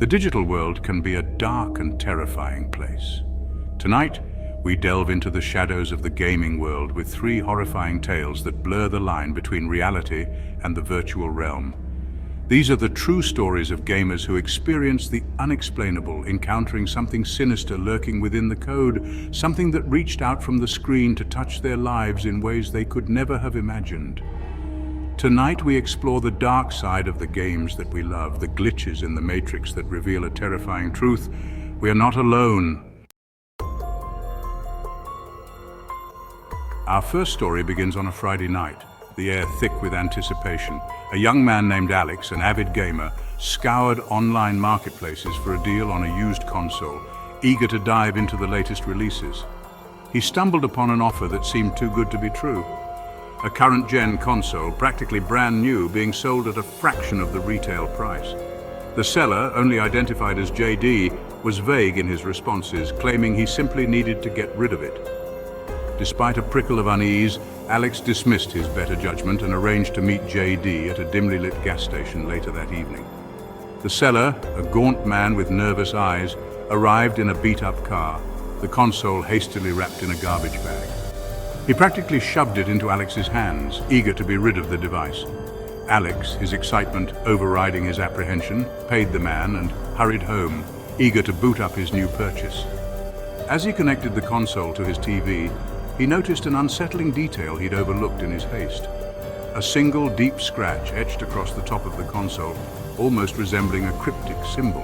The digital world can be a dark and terrifying place. Tonight, we delve into the shadows of the gaming world with three horrifying tales that blur the line between reality and the virtual realm. These are the true stories of gamers who experience the unexplainable, encountering something sinister lurking within the code, something that reached out from the screen to touch their lives in ways they could never have imagined. Tonight we explore the dark side of the games that we love, the glitches in the matrix that reveal a terrifying truth. We are not alone. Our first story begins on a Friday night, the air thick with anticipation. A young man named Alex, an avid gamer, scoured online marketplaces for a deal on a used console, eager to dive into the latest releases. He stumbled upon an offer that seemed too good to be true. A current-gen console, practically brand new, being sold at a fraction of the retail price. The seller, only identified as JD, was vague in his responses, claiming he simply needed to get rid of it. Despite a prickle of unease, Alex dismissed his better judgment and arranged to meet JD at a dimly lit gas station later that evening. The seller, a gaunt man with nervous eyes, arrived in a beat-up car, the console hastily wrapped in a garbage bag. He practically shoved it into Alex's hands, eager to be rid of the device. Alex, his excitement overriding his apprehension, paid the man and hurried home, eager to boot up his new purchase. As he connected the console to his TV, he noticed an unsettling detail he'd overlooked in his haste. A single deep scratch etched across the top of the console, almost resembling a cryptic symbol.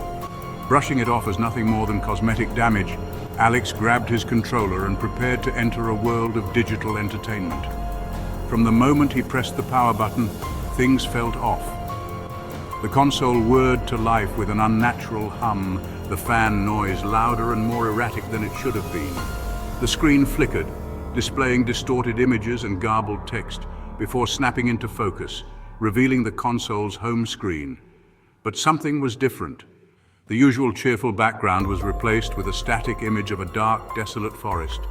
Brushing it off as nothing more than cosmetic damage, Alex grabbed his controller and prepared to enter a world of digital entertainment. From the moment he pressed the power button, things felt off. The console whirred to life with an unnatural hum, the fan noise louder and more erratic than it should have been. The screen flickered, displaying distorted images and garbled text, before snapping into focus, revealing the console's home screen. But something was different. The usual cheerful background was replaced with a static image of a dark, desolate forest.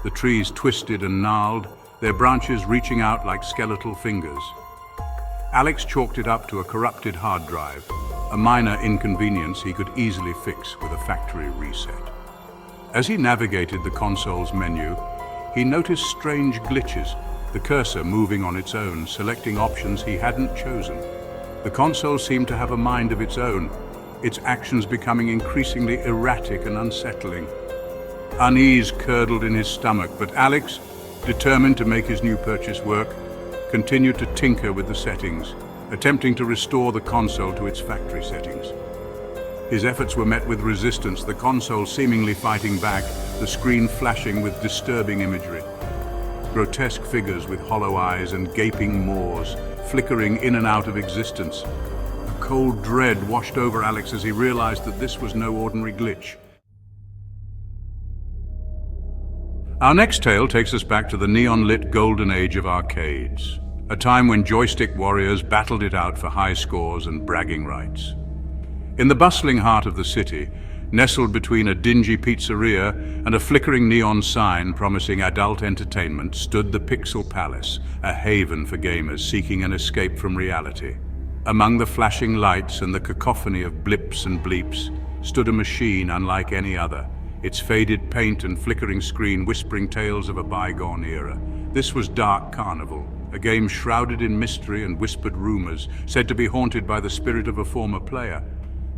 The trees twisted and gnarled, their branches reaching out like skeletal fingers. Alex chalked it up to a corrupted hard drive, a minor inconvenience he could easily fix with a factory reset. As he navigated the console's menu, he noticed strange glitches, the cursor moving on its own, selecting options he hadn't chosen. The console seemed to have a mind of its own, its actions becoming increasingly erratic and unsettling. Unease curdled in his stomach, but Alex, determined to make his new purchase work, continued to tinker with the settings, attempting to restore the console to its factory settings. His efforts were met with resistance, the console seemingly fighting back, the screen flashing with disturbing imagery. Grotesque figures with hollow eyes and gaping maws, flickering in and out of existence. Cold dread washed over Alex as he realized that this was no ordinary glitch. Our next tale takes us back to the neon-lit golden age of arcades, a time when joystick warriors battled it out for high scores and bragging rights. In the bustling heart of the city, nestled between a dingy pizzeria and a flickering neon sign promising adult entertainment, stood the Pixel Palace, a haven for gamers seeking an escape from reality. Among the flashing lights and the cacophony of blips and bleeps stood a machine unlike any other, its faded paint and flickering screen whispering tales of a bygone era. This was Dark Carnival, a game shrouded in mystery and whispered rumors, said to be haunted by the spirit of a former player.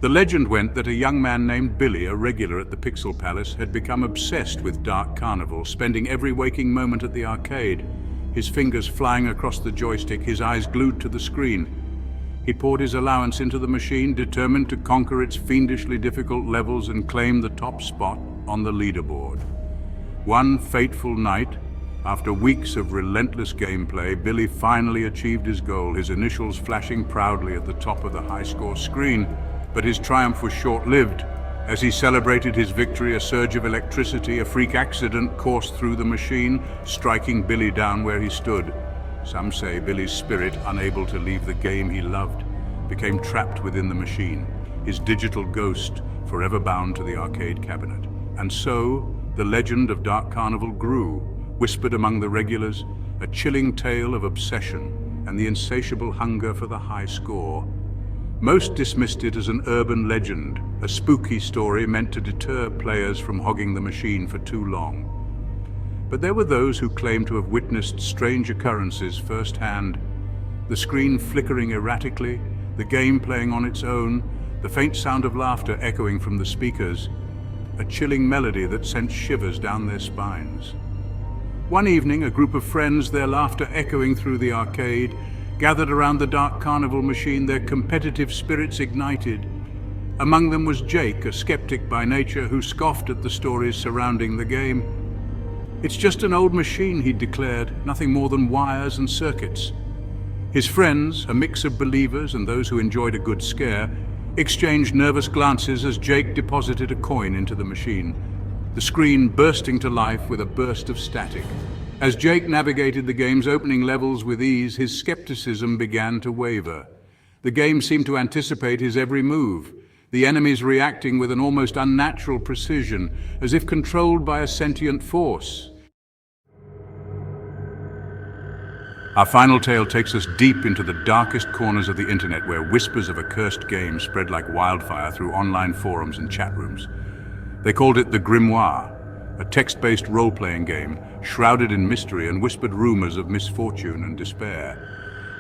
The legend went that a young man named Billy, a regular at the Pixel Palace, had become obsessed with Dark Carnival, spending every waking moment at the arcade, his fingers flying across the joystick, his eyes glued to the screen. He poured his allowance into the machine, determined to conquer its fiendishly difficult levels and claim the top spot on the leaderboard. One fateful night, after weeks of relentless gameplay, Billy finally achieved his goal, his initials flashing proudly at the top of the high-score screen. But his triumph was short-lived. As he celebrated his victory, a surge of electricity, a freak accident, coursed through the machine, striking Billy down where he stood. Some say Billy's spirit, unable to leave the game he loved, became trapped within the machine, his digital ghost forever bound to the arcade cabinet. And so, the legend of Dark Carnival grew, whispered among the regulars, a chilling tale of obsession and the insatiable hunger for the high score. Most dismissed it as an urban legend, a spooky story meant to deter players from hogging the machine for too long. But there were those who claimed to have witnessed strange occurrences firsthand. The screen flickering erratically, the game playing on its own, the faint sound of laughter echoing from the speakers, a chilling melody that sent shivers down their spines. One evening, a group of friends, their laughter echoing through the arcade, gathered around the dark carnival machine, their competitive spirits ignited. Among them was Jake, a skeptic by nature who scoffed at the stories surrounding the game. "It's just an old machine," he declared, "nothing more than wires and circuits." His friends, a mix of believers and those who enjoyed a good scare, exchanged nervous glances as Jake deposited a coin into the machine, the screen bursting to life with a burst of static. As Jake navigated the game's opening levels with ease, his skepticism began to waver. The game seemed to anticipate his every move, the enemies reacting with an almost unnatural precision, as if controlled by a sentient force. Our final tale takes us deep into the darkest corners of the internet, where whispers of a cursed game spread like wildfire through online forums and chat rooms. They called it the Grimoire, a text-based role-playing game shrouded in mystery and whispered rumors of misfortune and despair.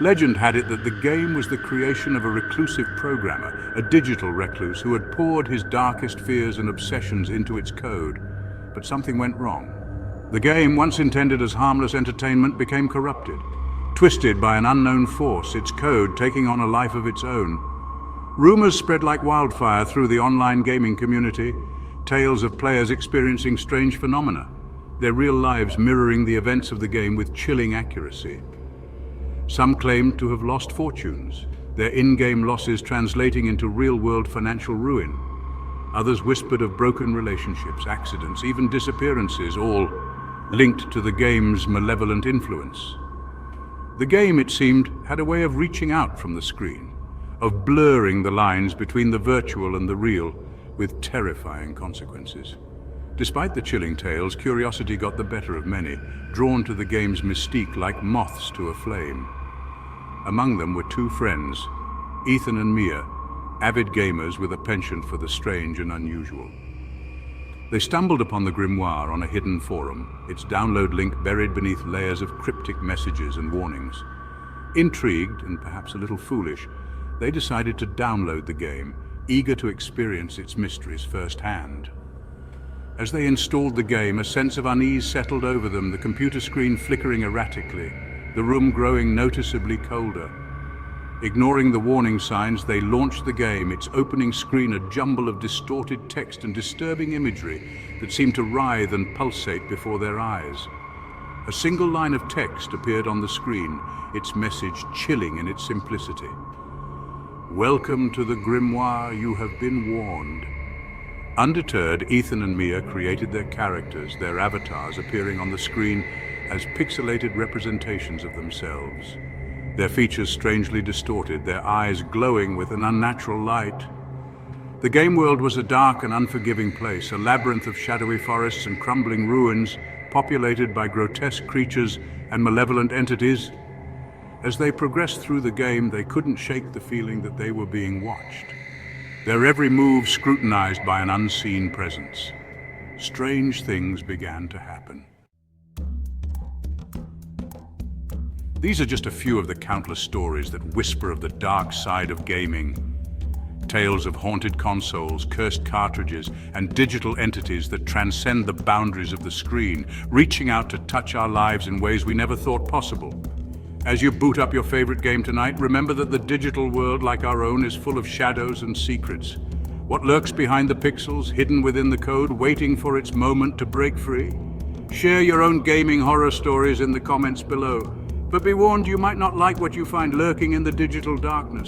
Legend had it that the game was the creation of a reclusive programmer, a digital recluse who had poured his darkest fears and obsessions into its code. But something went wrong. The game, once intended as harmless entertainment, became corrupted. Twisted by an unknown force, its code taking on a life of its own. Rumors spread like wildfire through the online gaming community, tales of players experiencing strange phenomena, their real lives mirroring the events of the game with chilling accuracy. Some claimed to have lost fortunes, their in-game losses translating into real-world financial ruin. Others whispered of broken relationships, accidents, even disappearances, all linked to the game's malevolent influence. The game, it seemed, had a way of reaching out from the screen, of blurring the lines between the virtual and the real, with terrifying consequences. Despite the chilling tales, curiosity got the better of many, drawn to the game's mystique like moths to a flame. Among them were two friends, Ethan and Mia, avid gamers with a penchant for the strange and unusual. They stumbled upon the Grimoire on a hidden forum, its download link buried beneath layers of cryptic messages and warnings. Intrigued, and perhaps a little foolish, they decided to download the game, eager to experience its mysteries firsthand. As they installed the game, a sense of unease settled over them, the computer screen flickering erratically, the room growing noticeably colder. Ignoring the warning signs, they launched the game, its opening screen a jumble of distorted text and disturbing imagery that seemed to writhe and pulsate before their eyes. A single line of text appeared on the screen, its message chilling in its simplicity. "Welcome to the Grimoire, you have been warned." Undeterred, Ethan and Mia created their characters, their avatars appearing on the screen as pixelated representations of themselves. Their features strangely distorted, their eyes glowing with an unnatural light. The game world was a dark and unforgiving place, a labyrinth of shadowy forests and crumbling ruins, populated by grotesque creatures and malevolent entities. As they progressed through the game, they couldn't shake the feeling that they were being watched, their every move scrutinized by an unseen presence. Strange things began to happen. These are just a few of the countless stories that whisper of the dark side of gaming. Tales of haunted consoles, cursed cartridges, and digital entities that transcend the boundaries of the screen, reaching out to touch our lives in ways we never thought possible. As you boot up your favorite game tonight, remember that the digital world, like our own, is full of shadows and secrets. What lurks behind the pixels, hidden within the code, waiting for its moment to break free? Share your own gaming horror stories in the comments below. But be warned, you might not like what you find lurking in the digital darkness.